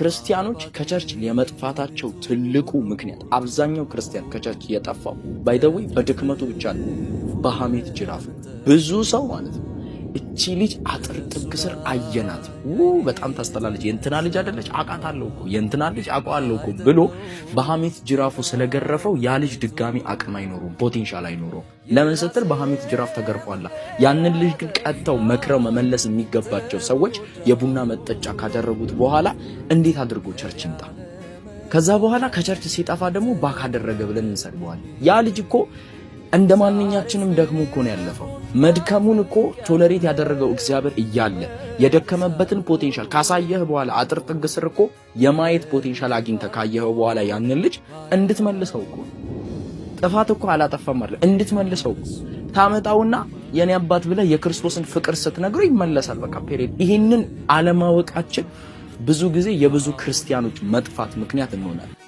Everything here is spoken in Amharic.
ክርስቲያኖች ከቸርች የመጥፋታቸው ትልቁ ምክንያት አብዛኛው ክርስቲያን ከቸርች የጠፋው ባይ ዘ ዌይ በድክመቱ ብቻ ነው፣ በሐሜት ጅራፍ። ብዙ ሰው ማለት ነው እቺ ልጅ አጥር ጥግ ስር አየናት፣ በጣም ታስጠላለች፣ የእንትና ልጅ አይደለች አውቃታለሁ እኮ የእንትና ልጅ አውቃለሁ እኮ ብሎ በሐሜት ጅራፉ ስለገረፈው ያ ልጅ ድጋሚ አቅም አይኖረውም፣ ፖቴንሻል አይኖረውም። ለምን ስትል በሐሜት ጅራፍ ተገርፏላ። ያንን ልጅ ግን ቀጥተው መክረው መመለስ የሚገባቸው ሰዎች የቡና መጠጫ ካደረጉት በኋላ እንዴት አድርጎ ቸርች ይምጣ? ከዛ በኋላ ከቸርች ሲጠፋ ደግሞ ባክ አደረገ ብለን እንሰድበዋለን። ያ ልጅ እኮ እንደ ማንኛችንም ደግሞ እኮ ነው ያለፈው። መድከሙን እኮ ቶለሬት ያደረገው እግዚአብሔር እያለ የደከመበትን ፖቴንሻል ካሳየህ በኋላ አጥር ጥግ ስር እኮ የማየት ፖቴንሻል አግኝተህ ካየኸው በኋላ ያንን ልጅ እንድትመልሰው እኮ ጥፋት እኮ አላጠፋም ማለት እንድትመልሰው ታመጣውና የኔ አባት ብለህ የክርስቶስን ፍቅር ስትነግረው ይመለሳል። በቃ ፔሬድ። ይሄንን አለማወቃችን ብዙ ጊዜ የብዙ ክርስቲያኖች መጥፋት ምክንያት እንሆናለን።